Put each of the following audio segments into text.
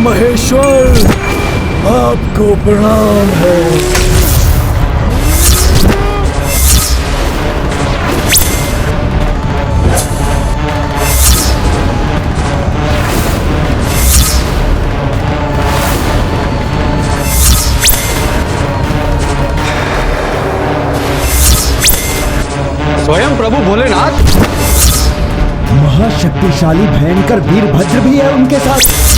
महेश्वर, आपको प्रणाम है। स्वयं प्रभु भोलेनाथ। महाशक्तिशाली भयंकर वीरभद्र भी है उनके साथ।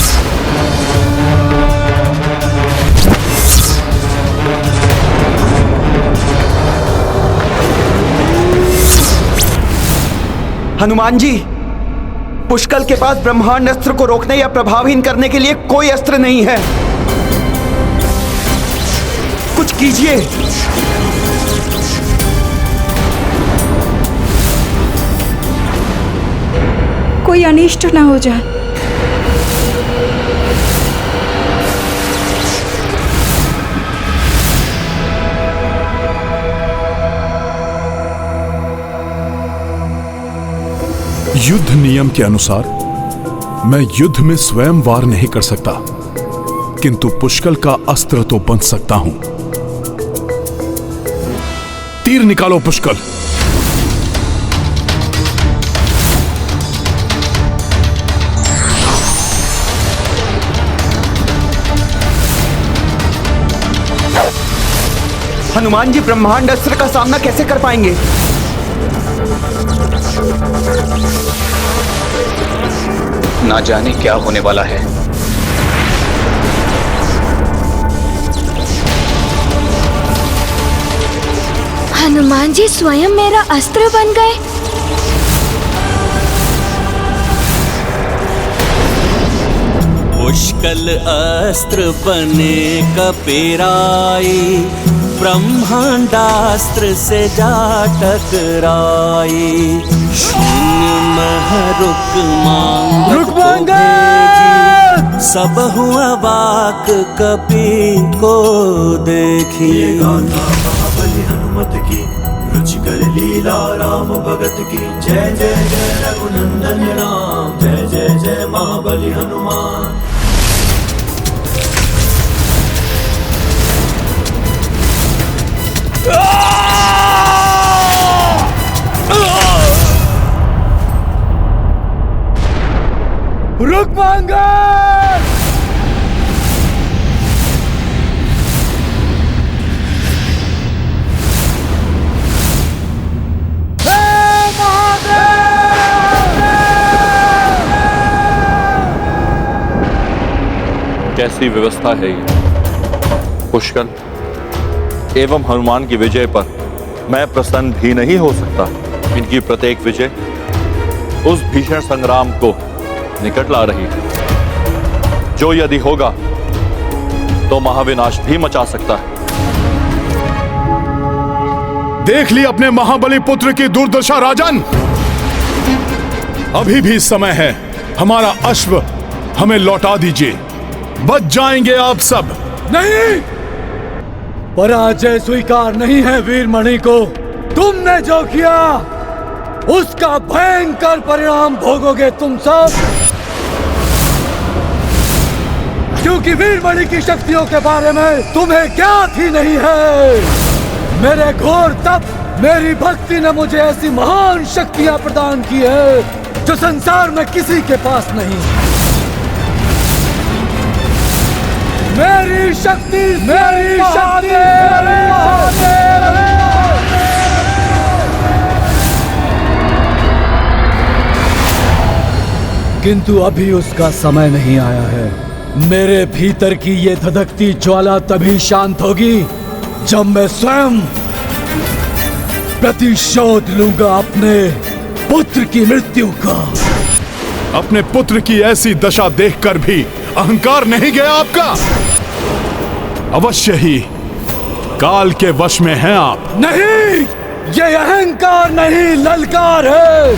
हनुमान जी, पुष्कल के पास ब्रह्मांड अस्त्र को रोकने या प्रभावहीन करने के लिए कोई अस्त्र नहीं है। कुछ कीजिए। कोई अनिष्ट ना हो जाए। युद्ध नियम के अनुसार मैं युद्ध में स्वयं वार नहीं कर सकता, किंतु पुष्कल का अस्त्र तो बन सकता हूं। तीर निकालो पुष्कल। हनुमान जी ब्रह्मांड अस्त्र का सामना कैसे कर पाएंगे? ना जाने क्या होने वाला है। हनुमान जी स्वयं मेरा अस्त्र बन गए। पुष्कल अस्त्र बने कपिराई, ब्रह्मांडास्त्र से जा टकराई। शून्य मह रुक मांगा, सब हुआ वाक कपि को देखी। महाबली हनुमत की रुचिकर लीला राम भगत की। जय जय जय रघुनंदन राम, जय जय जय महाबली हनुमान। रुक मांगा। कैसी व्यवस्था है ये? पुष्कल एवं हनुमान की विजय पर मैं प्रसन्न भी नहीं हो सकता। इनकी प्रत्येक विजय उस भीषण संग्राम को निकट ला रही है, जो यदि होगा तो महाविनाश भी मचा सकता है। देख ली अपने महाबली पुत्र की दुर्दशा राजन। अभी भी समय है, हमारा अश्व हमें लौटा दीजिए, बच जाएंगे आप सब। नहीं, पराजय स्वीकार नहीं है वीरमणि को। तुमने जो किया उसका भयंकर परिणाम भोगोगे तुम सब, क्योंकि वीरमणि की शक्तियों के बारे में तुम्हें ज्ञात ही नहीं है। मेरे घोर तप, मेरी भक्ति ने मुझे ऐसी महान शक्तियां प्रदान की है जो संसार में किसी के पास नहीं। मेरी शक्ति, मेरी शक्ति, किंतु अभी उसका समय नहीं आया है। मेरे भीतर की ये धधकती ज्वाला तभी शांत होगी जब मैं स्वयं प्रतिशोध लूंगा अपने पुत्र की मृत्यु का। अपने पुत्र की ऐसी दशा देखकर भी अहंकार नहीं गया आपका? अवश्य ही काल के वश में हैं आप। नहीं, ये अहंकार नहीं, ललकार है।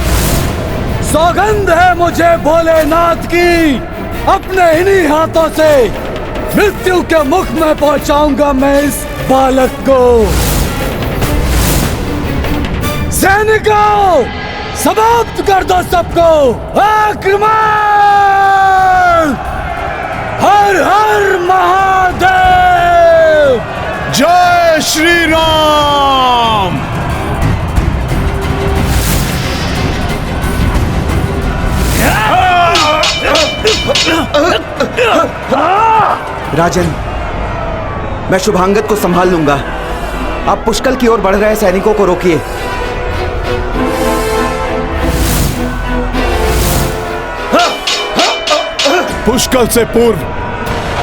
सौगंध है मुझे भोलेनाथ की, अपने इन्हीं हाथों से मृत्यु के मुख में पहुंचाऊंगा मैं इस बालक को। सैनिकों, समाप्त कर दो सबको। आक्रमण! श्री राम। राजन, मैं शुभांगत को संभाल लूंगा। आप पुष्कल की ओर बढ़ रहे सैनिकों को रोकिए। पुष्कल से पूर्व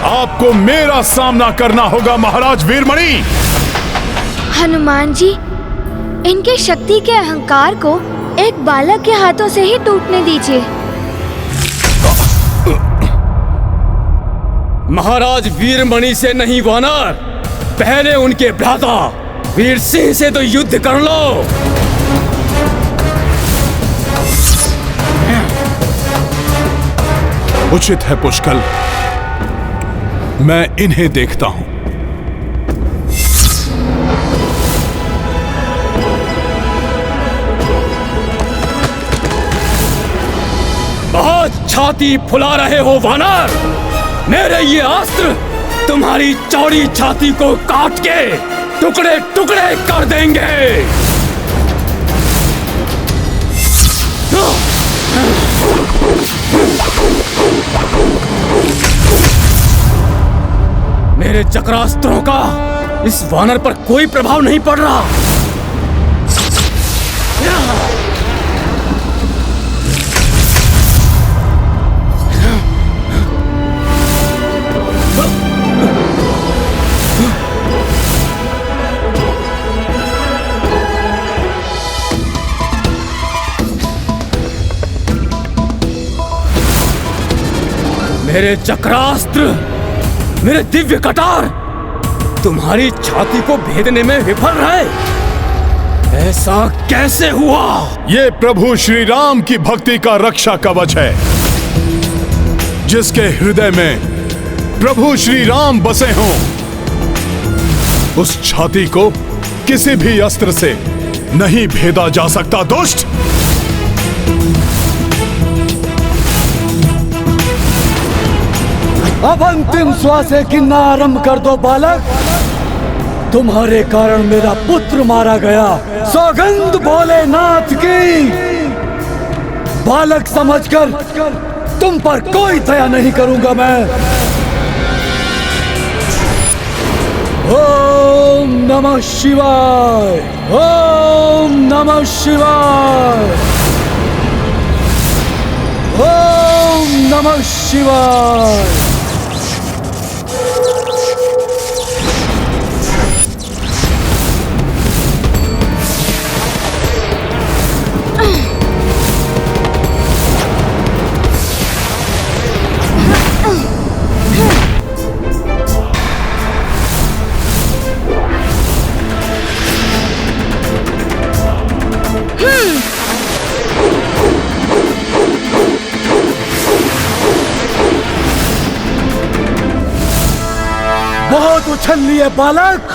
आपको मेरा सामना करना होगा महाराज वीरमणि। हनुमान जी, इनके शक्ति के अहंकार को एक बालक के हाथों से ही टूटने दीजिए। महाराज वीरमणि से नहीं वानर, पहले उनके भ्राता वीर सिंह से तो युद्ध कर लो। उचित है पुष्कल, मैं इन्हें देखता हूं। बहुत छाती फुला रहे हो वानर। मेरे ये अस्त्र तुम्हारी चौड़ी छाती को काट के टुकड़े टुकड़े कर देंगे। मेरे चक्रास्त्रों का इस वानर पर कोई प्रभाव नहीं पड़ रहा। मेरे चक्रास्त्र, मेरे दिव्य कटार तुम्हारी छाती को भेदने में विफल रहे। ऐसा कैसे हुआ? ये प्रभु श्री राम की भक्ति का रक्षा कवच है। जिसके हृदय में प्रभु श्री राम बसे हों, उस छाती को किसी भी अस्त्र से नहीं भेदा जा सकता। दुष्ट, अब अंतिम श्वासें गिनना आरंभ कर दो बालक। तुम्हारे कारण मेरा पुत्र मारा गया। सौगंध भोलेनाथ की। बालक समझकर तुम पर कोई दया नहीं करूंगा मैं। ओम नमः शिवाय, ओम नमः शिवाय, ओम नमः शिवाय। बहुत उछल लिए बालक।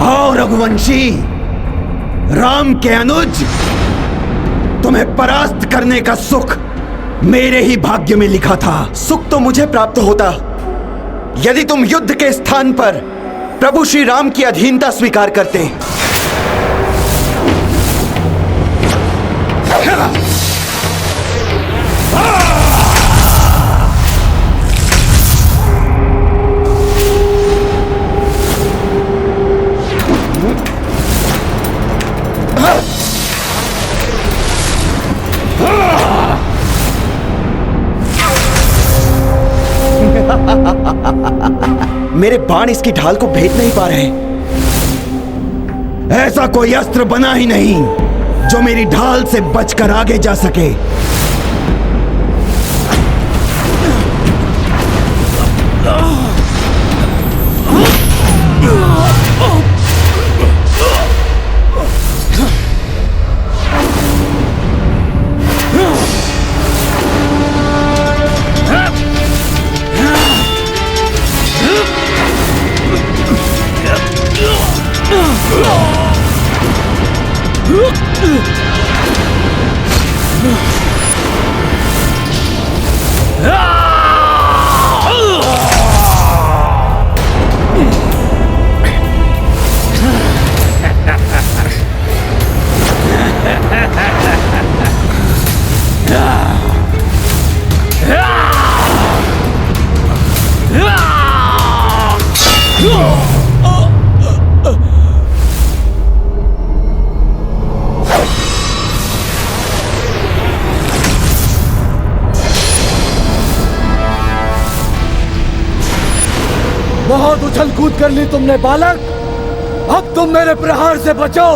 आओ रघुवंशी, राम के अनुज, तुम्हें परास्त करने का सुख मेरे ही भाग्य में लिखा था। सुख तो मुझे प्राप्त होता यदि तुम युद्ध के स्थान पर प्रभु श्री राम की अधीनता स्वीकार करते। मेरे बाण इसकी ढाल को भेद नहीं पा रहे। ऐसा कोई अस्त्र बना ही नहीं जो मेरी ढाल से बचकर आगे जा सके। बहुत उछल कूद कर ली तुमने बालक, अब तुम मेरे प्रहार से बचो।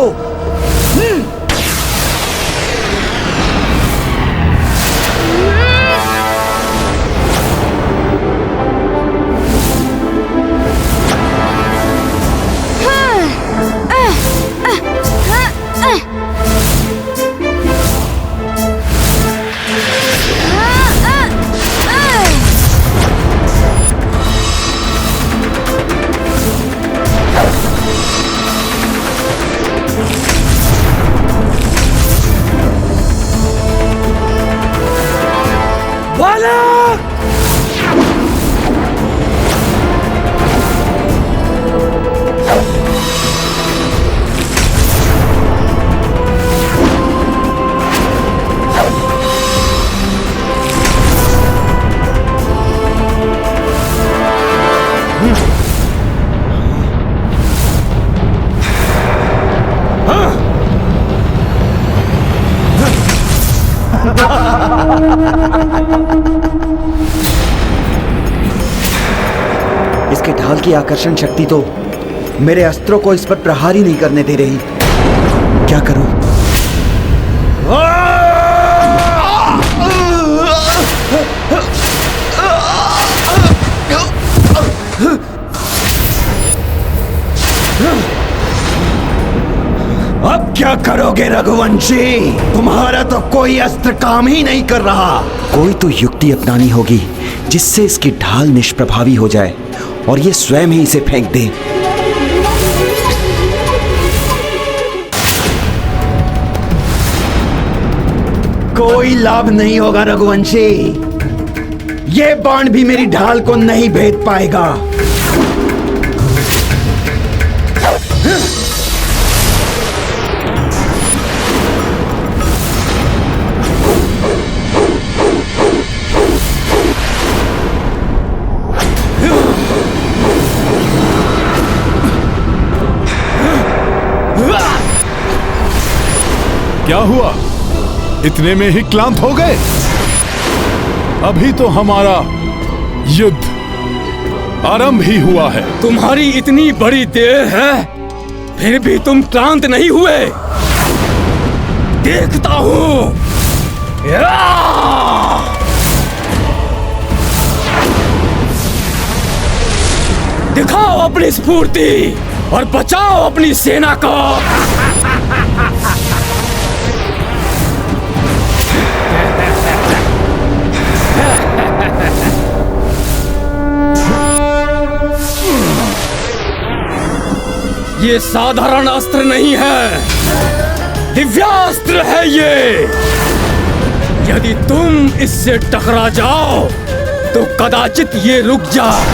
इसके ढाल की आकर्षण शक्ति तो मेरे अस्त्रों को इस पर प्रहार ही नहीं करने दे रही। क्या करूं? अब क्या करोगे रघुवंशी? तुम्हारा तो कोई अस्त्र काम ही नहीं कर रहा। कोई तो युक्ति अपनानी होगी जिससे इसकी ढाल निष्प्रभावी हो जाए और ये स्वयं ही इसे फेंक दे। कोई लाभ नहीं होगा रघुवंशी, ये बाण भी मेरी ढाल को नहीं भेद पाएगा। क्या हुआ? इतने में ही क्लांत हो गए? अभी तो हमारा युद्ध आरंभ ही हुआ है। तुम्हारी इतनी बड़ी देर है, फिर भी तुम क्लांत नहीं हुए। देखता हूं। दिखाओ अपनी स्फूर्ति और बचाओ अपनी सेना को। ये साधारण अस्त्र नहीं है, दिव्यास्त्र है ये। यदि तुम इससे टकरा जाओ तो कदाचित ये रुक जाए,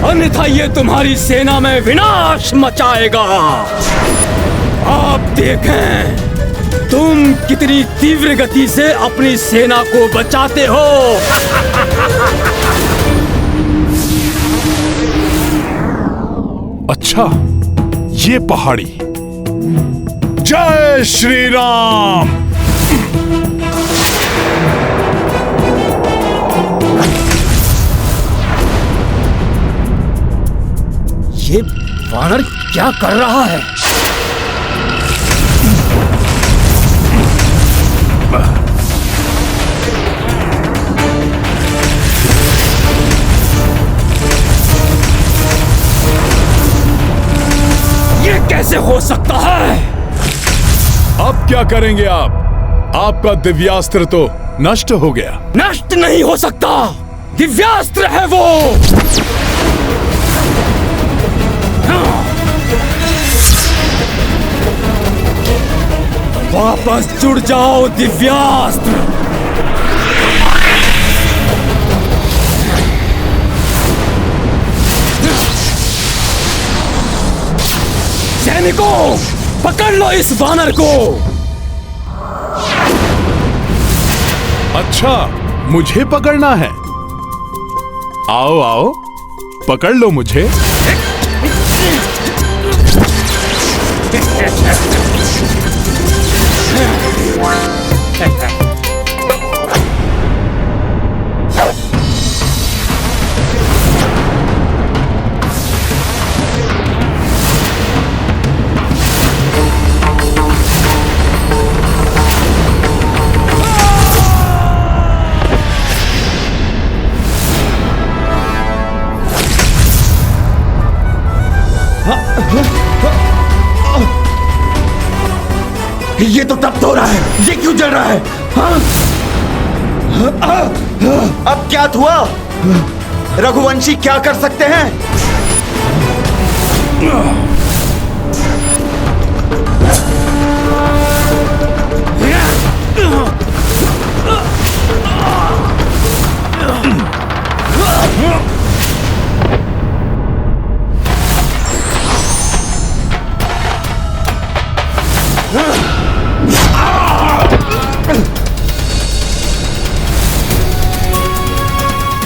अन्यथा ये तुम्हारी सेना में विनाश मचाएगा। आप देखें तुम कितनी तीव्र गति से अपनी सेना को बचाते हो। अच्छा, ये पहाड़ी। जय श्री राम। ये वानर क्या कर रहा है? ये कैसे हो सकता है? अब क्या करेंगे आप? आपका दिव्यास्त्र तो नष्ट हो गया। नष्ट नहीं हो सकता, दिव्यास्त्र है वो। वापस जुड़ जाओ दिव्यास्त्र। सैनिकों, पकड़ लो इस वानर को। अच्छा, मुझे पकड़ना है? आओ आओ, पकड़ लो मुझे। तो तब तो रहा है, ये क्यों जल रहा है? हाँ? अब क्या हुआ? रघुवंशी क्या कर सकते हैं?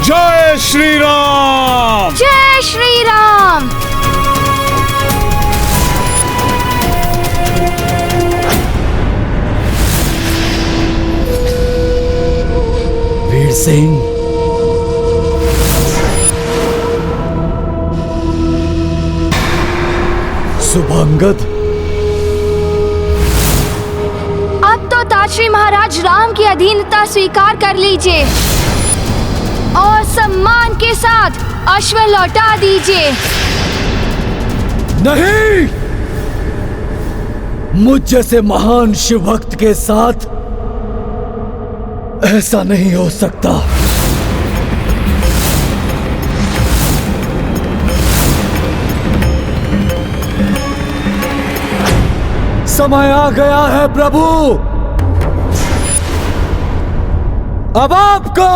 जय श्री राम! जय श्री राम! वीर सिंह, शुभांगद, अब तो ताश्री महाराज राम की अधीनता स्वीकार कर लीजिए और सम्मान के साथ अश्व लौटा दीजिए। नहीं, मुझ जैसे महान शिव भक्त के साथ ऐसा नहीं हो सकता। समय आ गया है प्रभु, अब आपको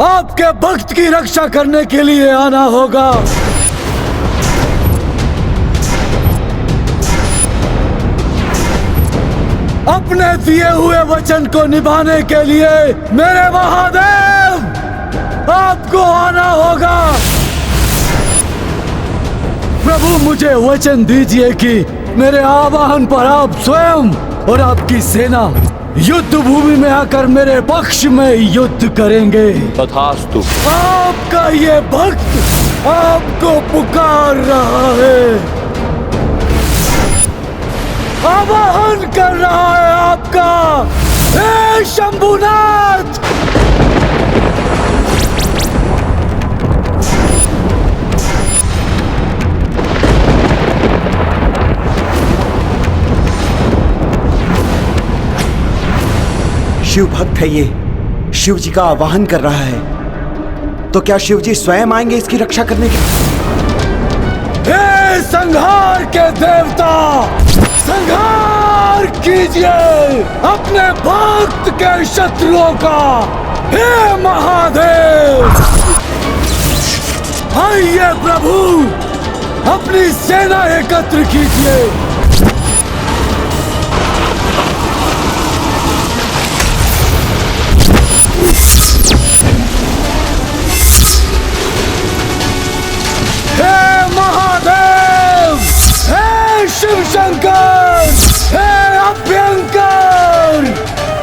आपके भक्त की रक्षा करने के लिए आना होगा। अपने दिए हुए वचन को निभाने के लिए मेरे महादेव आपको आना होगा। प्रभु, मुझे वचन दीजिए कि मेरे आवाहन पर आप स्वयं और आपकी सेना युद्ध भूमि में आकर मेरे पक्ष में युद्ध करेंगे। तथास्तु। आपका ये भक्त आपको पुकार रहा है, आवाहन कर रहा है आपका। हे शंभुनाथ! शिव भक्त है ये, शिव जी का आवाहन कर रहा है, तो क्या शिव जी स्वयं आएंगे इसकी रक्षा करने के? हे संहार के देवता, संहार कीजिए अपने भक्त के शत्रुओं का। हे महादेव, आइए प्रभु, अपनी सेना एकत्र कीजिए। शिव शंकर, हे अभ्यंकर,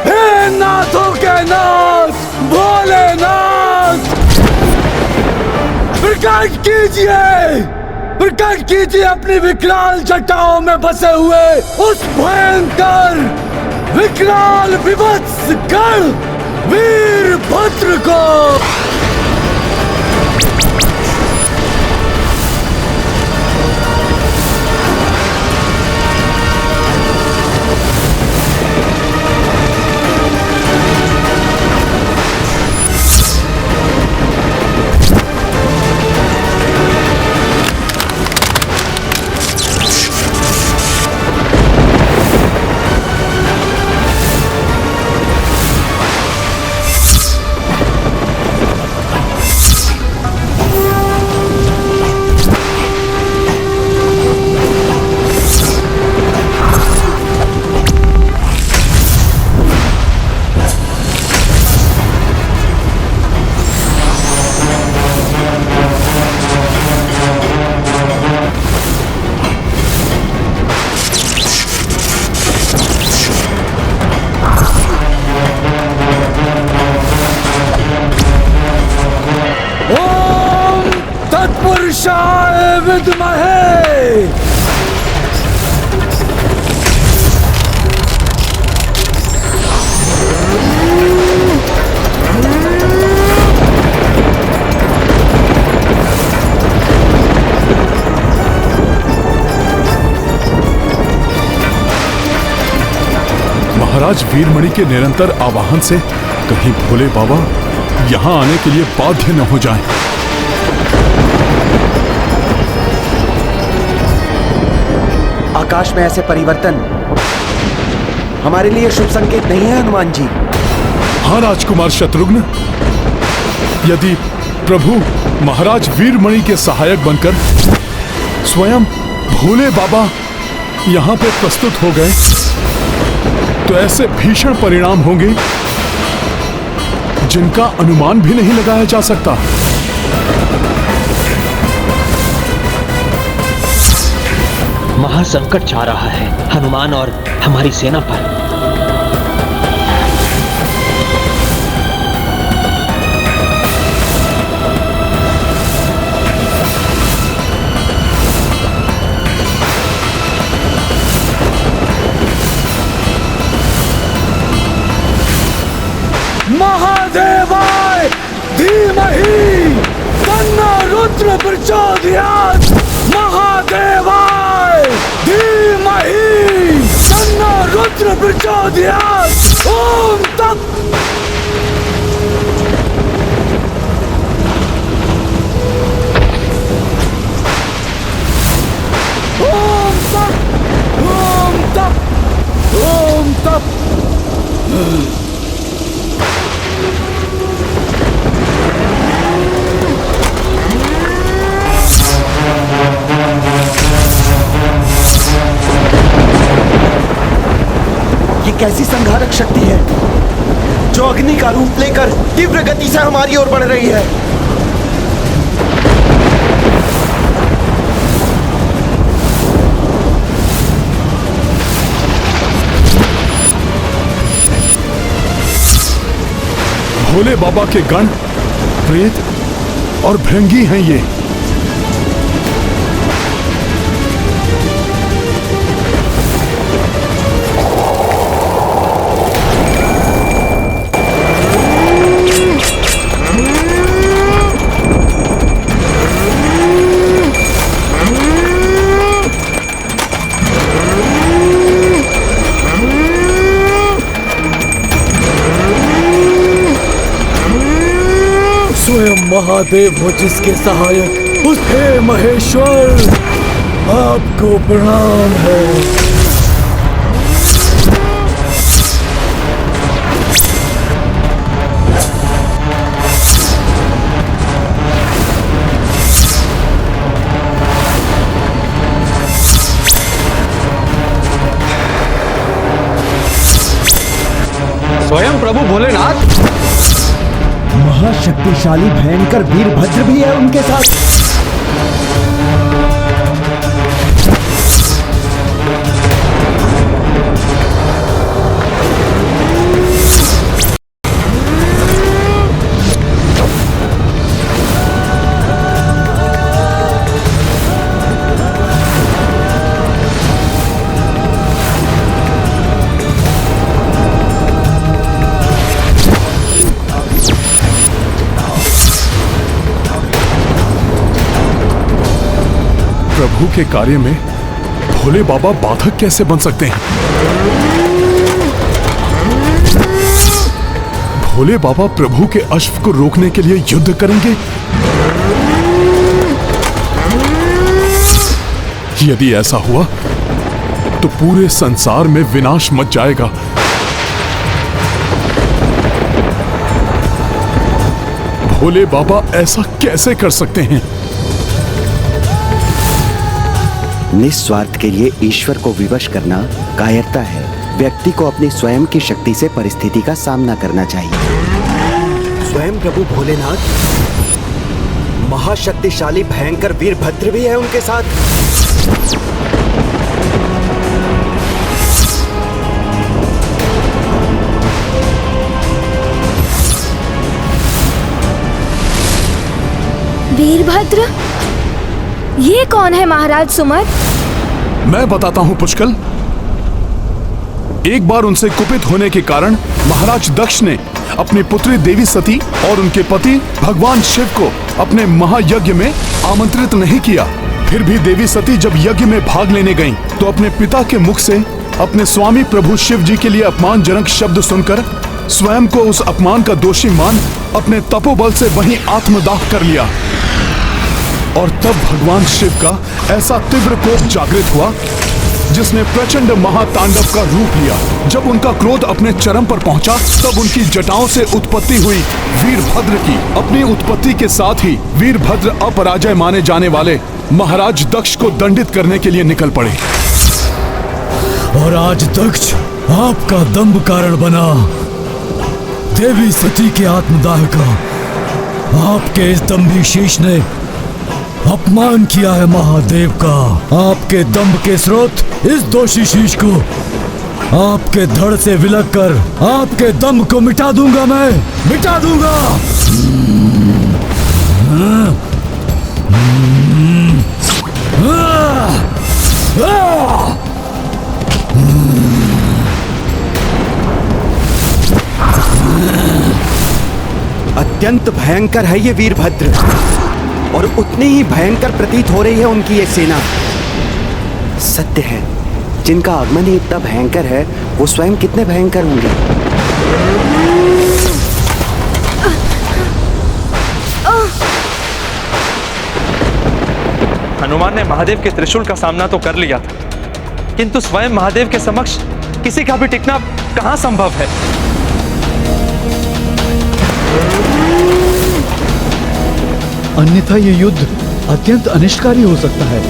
हे नाथों के नाथ भोलेनाथ, प्रकट कीजिए अपनी विकराल जटाओं में बसे हुए उस भयंकर विकराल विभत्स गण वीरभद्र को। महाराज वीरमणि के निरंतर आवाहन से कहीं भोले बाबा यहाँ आने के लिए बाध्य न हो जाएं। आकाश में ऐसे परिवर्तन हमारे लिए शुभ संकेत नहीं है हनुमान जी। हाँ राजकुमार शत्रुघ्न, यदि प्रभु महाराज वीरमणि के सहायक बनकर स्वयं भोले बाबा यहाँ पे प्रस्तुत हो गए तो ऐसे भीषण परिणाम होंगे जिनका अनुमान भी नहीं लगाया जा सकता। महासंकट छा रहा है हनुमान और हमारी सेना पर। महादेवाय धीमहि तन्नो रुद्र प्रचोदयात्। महादेवाय धीमहि तन्नो रुद्र प्रचोदयात्। ओम तत्। ओम तत्। ओम तत्। ओम तत्। ये कैसी संहारक शक्ति है जो अग्नि का रूप लेकर तीव्र गति से हमारी ओर बढ़ रही है। भोले बाबा के गण प्रेत और भृंगी हैं ये। स्वयं महादेव हो जिसके सहायक, उस हे महेश्वर आपको प्रणाम है। स्वयं प्रभु भोलेनाथ। महाशक्तिशाली भयंकर वीरभद्र भी है उनके साथ। प्रभु के कार्य में भोले बाबा बाधक कैसे बन सकते हैं? भोले बाबा प्रभु के अश्व को रोकने के लिए युद्ध करेंगे? यदि ऐसा हुआ तो पूरे संसार में विनाश मच जाएगा। भोले बाबा ऐसा कैसे कर सकते हैं? निस्वार्थ के लिए ईश्वर को विवश करना कायरता है। व्यक्ति को अपनी स्वयं की शक्ति से परिस्थिति का सामना करना चाहिए। स्वयं प्रभु भोलेनाथ महाशक्तिशाली भयंकर वीरभद्र भी है उनके साथ। वीरभद्र, ये कौन है महाराज सुमत? मैं बताता हूं पुष्कल। एक बार उनसे कुपित होने के कारण महाराज दक्ष ने अपनी पुत्री देवी सती और उनके पति भगवान शिव को अपने महायज्ञ में आमंत्रित नहीं किया। फिर भी देवी सती जब यज्ञ में भाग लेने गईं, तो अपने पिता के मुख से अपने स्वामी प्रभु शिव जी के लिए अपमानजनक शब्द सुनकर स्वयं को उस अपमान का दोषी मान अपने तपोबल से वहीं आत्मदाह कर लिया। और तब भगवान शिव का ऐसा तीव्र कोप जागृत हुआ जिसने प्रचंड महातांडव का रूप लिया। जब उनका क्रोध अपने चरम पर पहुंचा तब उनकी जटाओं से उत्पत्ति हुई वीरभद्र की। अपनी उत्पत्ति के साथ ही वीरभद्र अपराजय माने जाने वाले महाराज दक्ष को दंडित करने के लिए निकल पड़े। और आज दक्ष आपका दंभ कारण बना। देवी सती के आत्मदाह का आपके इस दंभी शीश ने अपमान किया है महादेव का। आपके दंभ के स्रोत इस दोषी शीश को आपके धड़ से विलक कर आपके दंभ को मिटा दूंगा, मैं मिटा दूंगा। अत्यंत भयंकर है ये वीरभद्र और उतनी ही भयंकर प्रतीत हो रही है उनकी ये सेना। सत्य है, जिनका आगमन ही इतना भयंकर है वो स्वयं कितने भयंकर होंगे। हनुमान ने महादेव के त्रिशूल का सामना तो कर लिया था, किंतु स्वयं महादेव के समक्ष किसी का भी टिकना कहां संभव है। अन्यथा ये युद्ध अत्यंत अनिष्टकारी हो सकता है।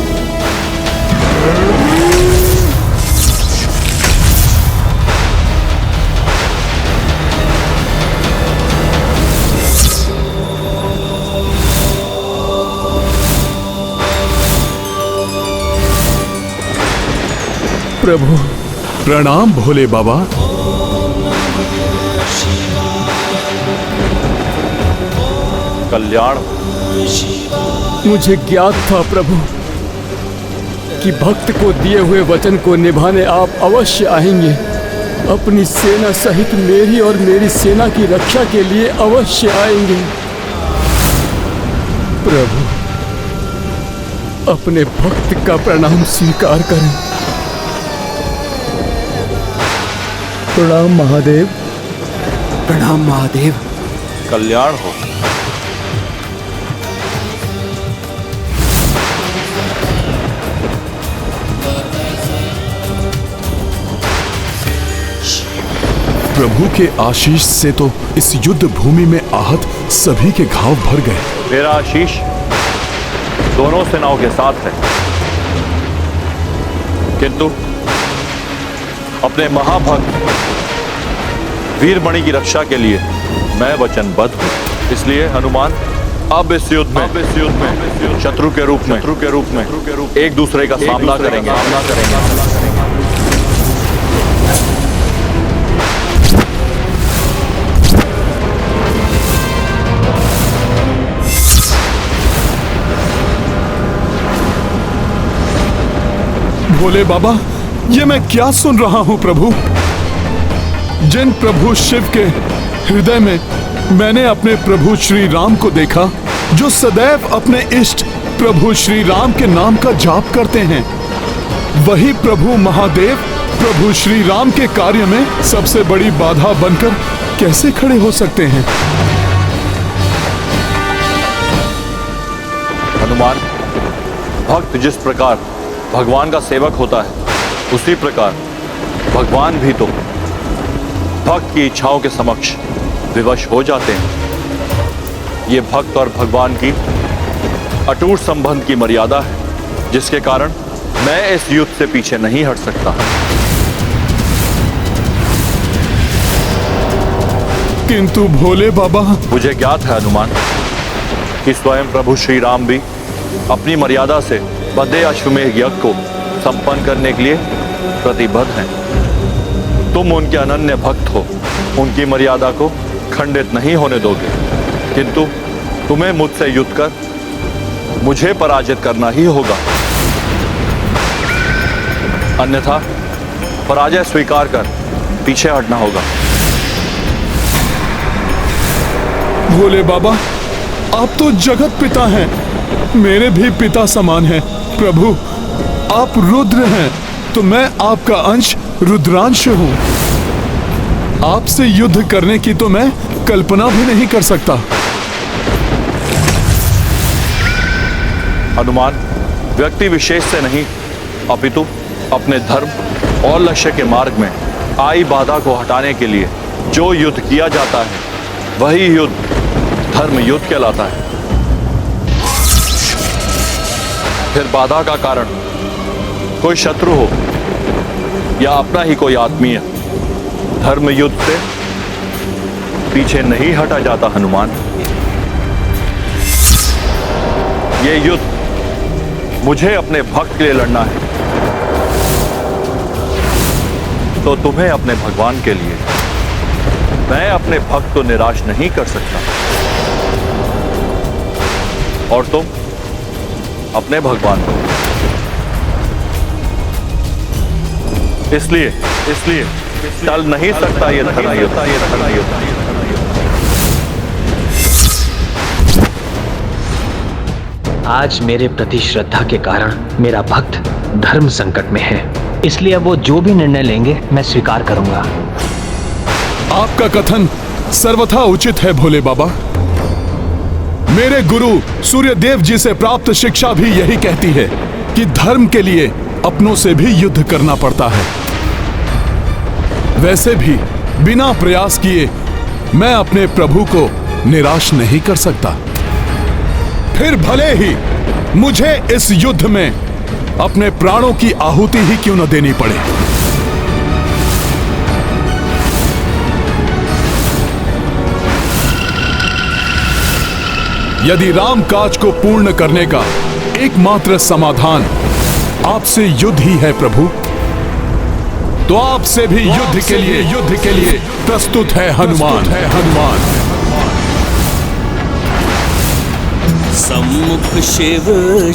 प्रभु प्रणाम भोले बाबा। कल्याण। मुझे ज्ञात था प्रभु कि भक्त को दिए हुए वचन को निभाने आप अवश्य आएंगे। अपनी सेना सहित मेरी और मेरी सेना की रक्षा के लिए अवश्य आएंगे। प्रभु अपने भक्त का प्रणाम स्वीकार करें। प्रणाम महादेव। प्रणाम महादेव। कल्याण हो। प्रभु के आशीष से तो इस युद्ध भूमि में आहत सभी के घाव भर गए। मेरा आशीष दोनों सेनाओं के साथ है, किंतु अपने महाभक्त वीरमणि की रक्षा के लिए मैं वचनबद्ध हूं। इसलिए हनुमान अब इस युद्ध में शत्रु के रूप में एक दूसरे का सामना करेंगे। भोले बाबा, ये मैं क्या सुन रहा हूं प्रभु? जिन प्रभु शिव के हृदय में मैंने अपने प्रभु श्री राम को देखा, जो सदैव अपने इष्ट प्रभु श्री राम के नाम का जाप करते हैं, वही प्रभु महादेव प्रभु श्री राम के कार्य में सबसे बड़ी बाधा बनकर कैसे खड़े हो सकते हैं? हनुमान, भक्त जिस प्रकार भगवान का सेवक होता है, उसी प्रकार भगवान भी तो भक्त की इच्छाओं के समक्ष विवश हो जाते हैं। ये भक्त और भगवान की अटूट संबंध की मर्यादा है, जिसके कारण मैं इस युद्ध से पीछे नहीं हट सकता। किंतु भोले बाबा, मुझे ज्ञात है हनुमान कि स्वयं प्रभु श्री राम भी अपनी मर्यादा से बंधे अश्वमेध यज्ञ को संपन्न करने के लिए प्रतिबद्ध हैं। तुम उनके अनन्य भक्त हो, उनकी मर्यादा को खंडित नहीं होने दोगे, किंतु तुम्हें मुझसे युद्ध कर मुझे पराजित करना ही होगा, अन्यथा पराजय स्वीकार कर पीछे हटना होगा। भोले बाबा, आप तो जगत पिता हैं, मेरे भी पिता समान हैं। प्रभु, आप रुद्र हैं, तो मैं आपका अंश रुद्रांश हूं। आपसे युद्ध करने की तो मैं कल्पना भी नहीं कर सकता। हनुमान व्यक्ति विशेष से नहीं अपितु अपने धर्म और लक्ष्य के मार्ग में आई बाधा को हटाने के लिए जो युद्ध किया जाता है वही युद्ध धर्म युद्ध कहलाता है। फिर बाधा का कारण कोई शत्रु हो या अपना ही कोई आत्मीय, धर्म युद्ध से पीछे नहीं हटा जाता हनुमान। ये युद्ध मुझे अपने भक्त के लिए लड़ना है, तो तुम्हें अपने भगवान के लिए। मैं अपने भक्त को निराश नहीं कर सकता और तुम अपने भगवान को। इसलिए टल नहीं सकता ये धर्म युद्ध। आज मेरे प्रति श्रद्धा के कारण मेरा भक्त धर्म संकट में है, इसलिए अब वो जो भी निर्णय लेंगे मैं स्वीकार करूंगा। आपका कथन सर्वथा उचित है भोले बाबा। मेरे गुरु सूर्यदेव जी से प्राप्त शिक्षा भी यही कहती है कि धर्म के लिए अपनों से भी युद्ध करना पड़ता है। वैसे भी बिना प्रयास किए मैं अपने प्रभु को निराश नहीं कर सकता। फिर भले ही मुझे इस युद्ध में अपने प्राणों की आहुति ही क्यों न देनी पड़े। यदि राम काज को पूर्ण करने का एकमात्र समाधान आपसे युद्ध ही है प्रभु, तो आपसे भी युद्ध के लिए प्रस्तुत है हनुमान। सम्मुख शिव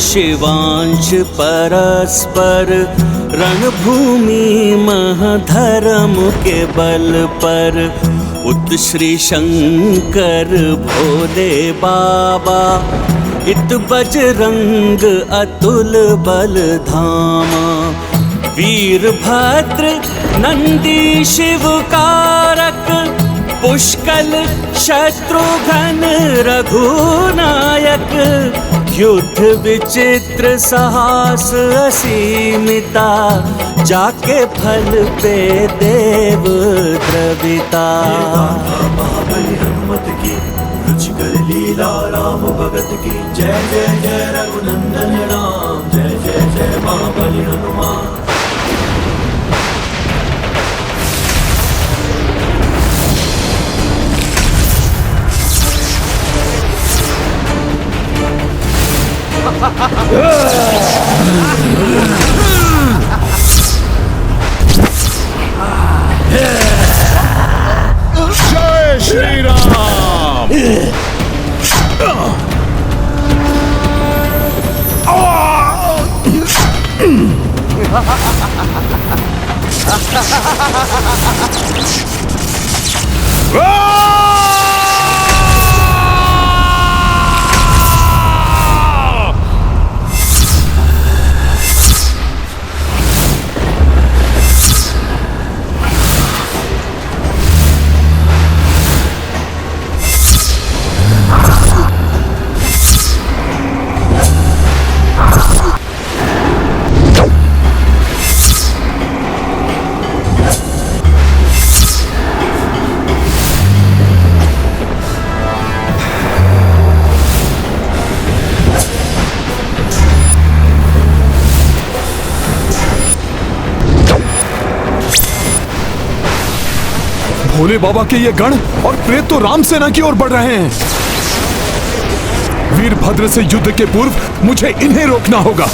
शिवांश परस्पर, रणभूमि महधर्म के बल पर। उत श्री शंकर भोले बाबा, इत बजरंग अतुल बल धामा। वीरभद्र नंदी शिव कारक, पुष्कल शत्रुघ्न रघुनायक। युद्ध विचित्र साहस असीमिता, जाके फल पे देव द्रविता। महाबली हनुमत की रुचिकर लीला राम भगत की। जय जय जय रघुनंदन राम, जय जय जय महाबली हनुमान। जय श्री राम। भोले बाबा के ये गण और प्रेत तो राम सेना की ओर बढ़ रहे हैं। वीरभद्र से युद्ध के पूर्व मुझे इन्हें रोकना होगा।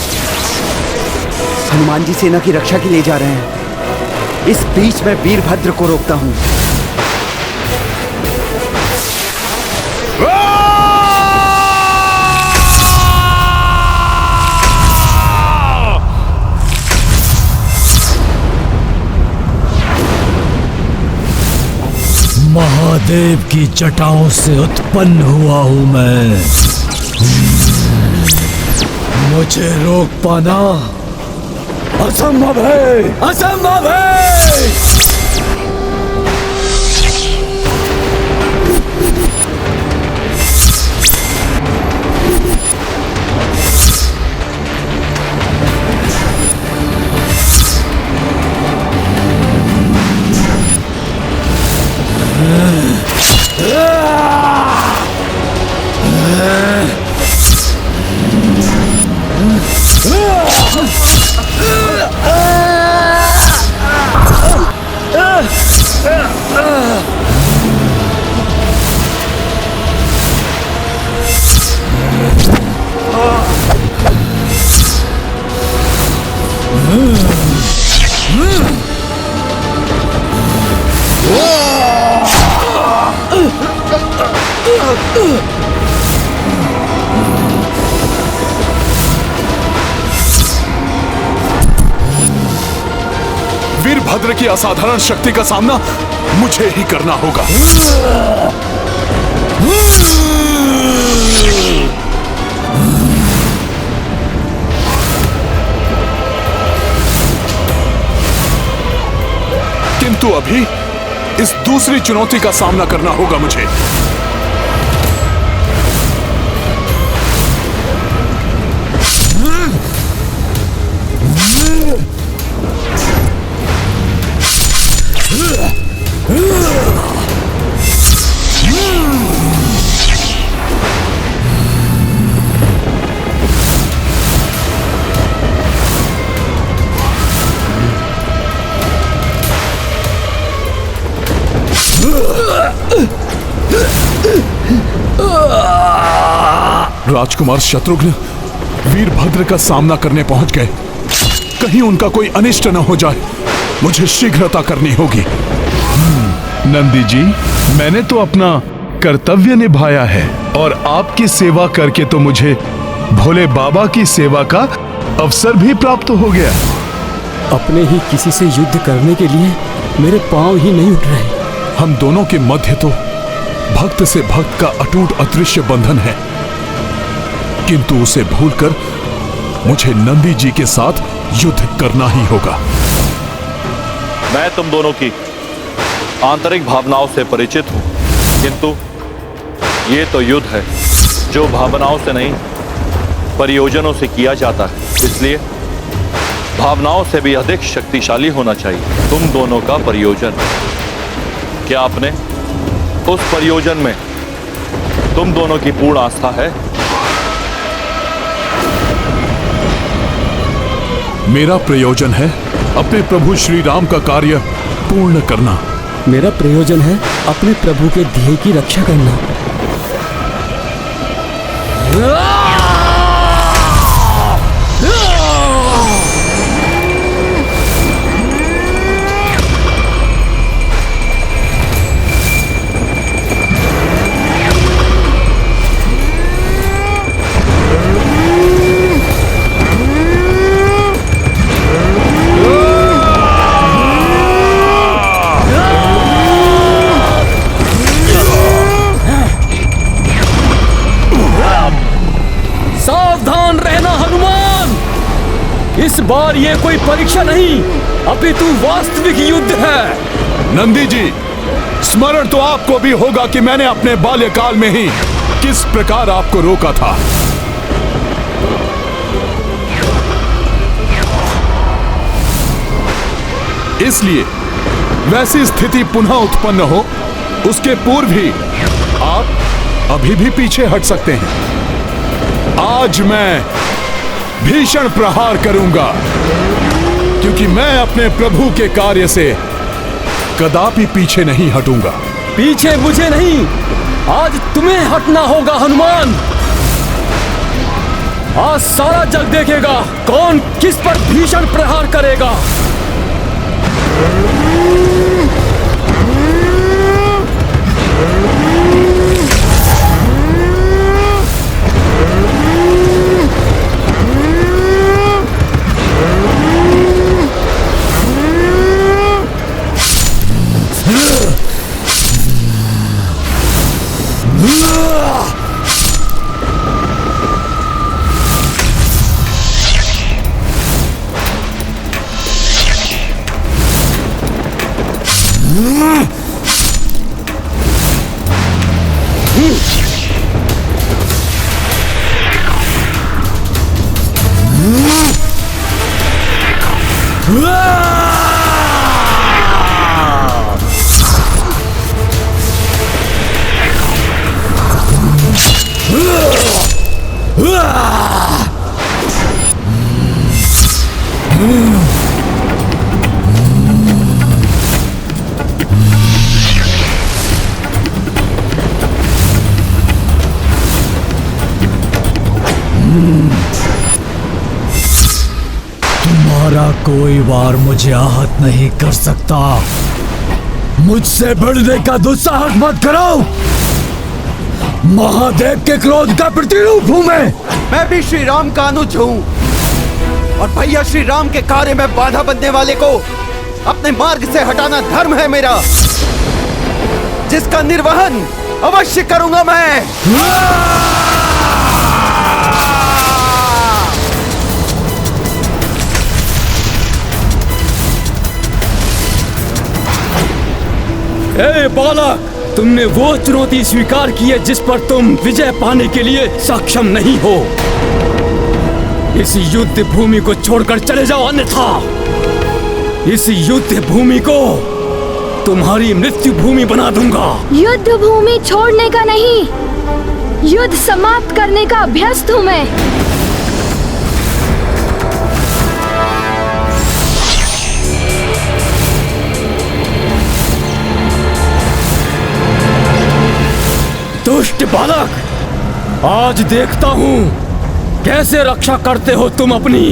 हनुमान जी सेना की रक्षा के लिए जा रहे हैं। इस बीच मैं वीरभद्र को रोकता हूं। महादेव की जटाओं से उत्पन्न हुआ हूं मैं। मुझे रोक पाना असंभव है, असंभव है। वीरभद्र की असाधारण शक्ति का सामना मुझे ही करना होगा। किंतु अभी इस दूसरी चुनौती का सामना करना होगा मुझे। राजकुमार शत्रुघ्न वीरभद्र का सामना करने पहुंच गए। कहीं उनका कोई अनिष्ट न हो जाए, मुझे शीघ्रता करनी होगी। नंदी जी, मैंने तो अपना कर्तव्य निभाया है और आपकी सेवा करके तो मुझे भोले बाबा की सेवा का अवसर भी प्राप्त हो गया। अपने ही किसी से युद्ध करने के लिए मेरे पांव ही नहीं उठ रहे। हम दोनों के मध्य तो भक्त से भक्त का अटूट अदृश्य बंधन है, किंतु उसे भूलकर मुझे नंदी जी के साथ युद्ध करना ही होगा। मैं तुम दोनों की आंतरिक भावनाओं से परिचित हूं, किंतु ये तो युद्ध है जो भावनाओं से नहीं परियोजनों से किया जाता है। इसलिए भावनाओं से भी अधिक शक्तिशाली होना चाहिए तुम दोनों का परियोजन। क्या आपने उस परियोजन में तुम दोनों की पूर्ण आस्था है? मेरा प्रयोजन है अपने प्रभु श्री राम का कार्य पूर्ण करना। मेरा प्रयोजन है अपने प्रभु के ध्येय की रक्षा करना। इस बार ये कोई परीक्षा नहीं, अपितु वास्तविक युद्ध है। नंदी जी, स्मरण तो आपको भी होगा कि मैंने अपने बाल्यकाल में ही किस प्रकार आपको रोका था। इसलिए वैसी स्थिति पुनः उत्पन्न हो उसके पूर्व ही आप अभी भी पीछे हट सकते हैं। आज मैं भीषण प्रहार करूंगा, क्योंकि मैं अपने प्रभु के कार्य से कदापि पीछे नहीं हटूंगा। पीछे मुझे नहीं, आज तुम्हें हटना होगा हनुमान। आज सारा जग देखेगा कौन किस पर भीषण प्रहार करेगा। कोई वार मुझे आहत नहीं कर सकता। मुझसे बढ़ने का दुस्साहस मत करो। महादेव के क्रोध का प्रतिरूप हूं मैं भी श्री राम का अनुज हूँ और भैया श्री राम के कार्य में बाधा बनने वाले को अपने मार्ग से हटाना धर्म है मेरा, जिसका निर्वहन अवश्य करूंगा मैं। ए बालक, तुमने वो चुनौती स्वीकार की है जिस पर तुम विजय पाने के लिए सक्षम नहीं हो। इस युद्ध भूमि को छोड़कर चले जाओ, अन्यथा इस युद्ध भूमि को तुम्हारी मृत्यु भूमि बना दूंगा। युद्ध भूमि छोड़ने का नहीं, युद्ध समाप्त करने का अभ्यस्त हूँ मैं। दुष्ट बालक, आज देखता हूँ कैसे रक्षा करते हो तुम अपनी।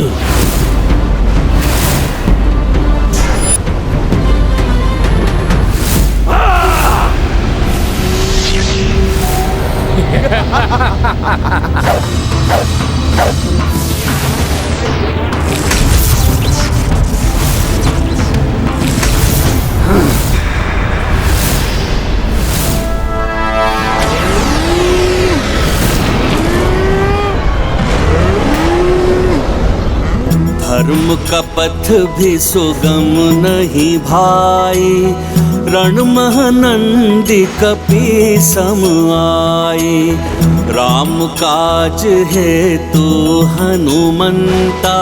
धर्म का पथ भी सुगम नहीं भाई, रण महानंदी कपि सम आए। राम काज है तो हनुमंता,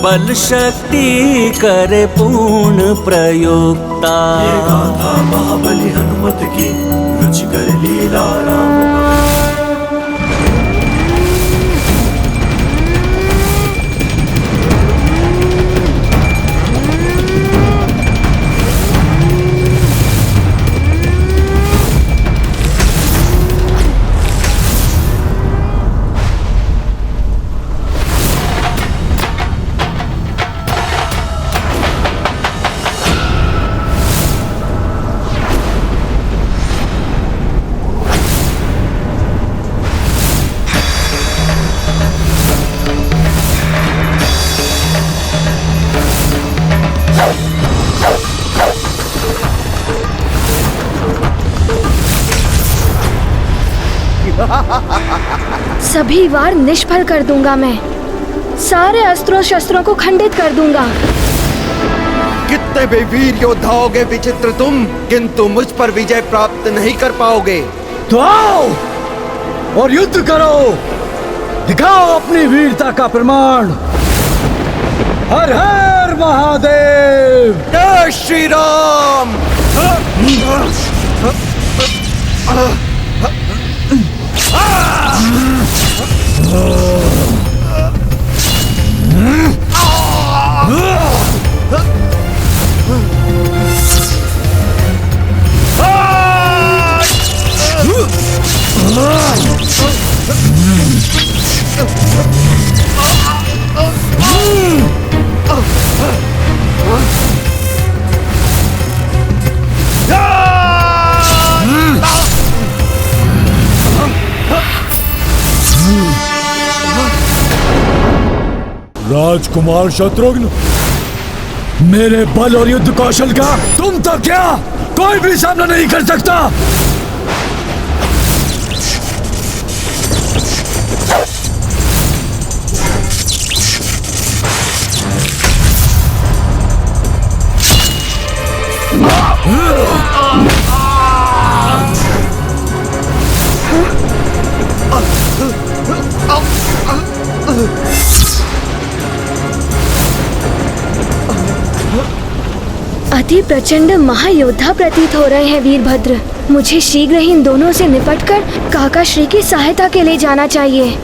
बल शक्ति करे पूर्ण प्रयोक्ता। ये गाथा महाबली हनुमत की, रुचिकर लीला राम। सभी वार निष्फल कर दूंगा मैं, सारे अस्त्रों शस्त्रों को खंडित कर दूंगा। कितने भी वीर योद्धा होगे विचित्र तुम, किंतु मुझ पर विजय प्राप्त नहीं कर पाओगे। तो आओ और युद्ध करो, दिखाओ अपनी वीरता का प्रमाण। हर हर महादेव, जय श्री राम। राजकुमार शत्रुघ्न, मेरे बल और युद्ध कौशल का तुम तो क्या कोई भी सामना नहीं कर सकता। अति प्रचंड महायोद्धा प्रतीत हो रहे हैं वीरभद्र। मुझे शीघ्र ही इन दोनों से निपटकर काका श्री की सहायता के लिए जाना चाहिए।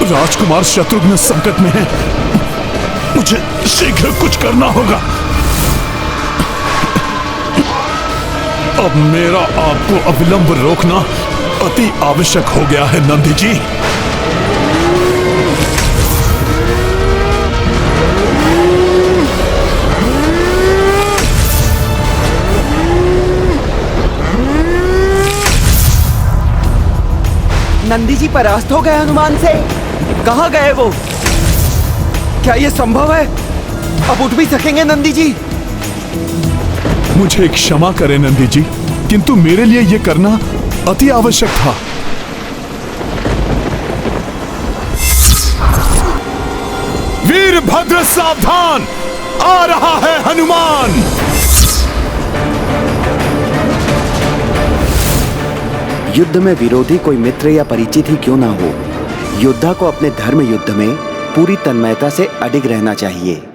राजकुमार शत्रुघ्न संकट में है। मुझे शीघ्र कुछ करना होगा। अब मेरा आपको अविलंब रोकना अति आवश्यक हो गया है नंदी जी। नंदी जी परास्त हो गए हनुमान से। कहाँ गए वो? क्या ये संभव है? अब उठ भी सकेंगे नंदी जी? मुझे क्षमा करें नंदी जी, किंतु मेरे लिए यह करना अति आवश्यक था। वीरभद्र सावधान, आ रहा है हनुमान। युद्ध में विरोधी कोई मित्र या परिचित ही क्यों ना हो, योद्धा को अपने धर्म युद्ध में पूरी तन्मयता से अडिग रहना चाहिए।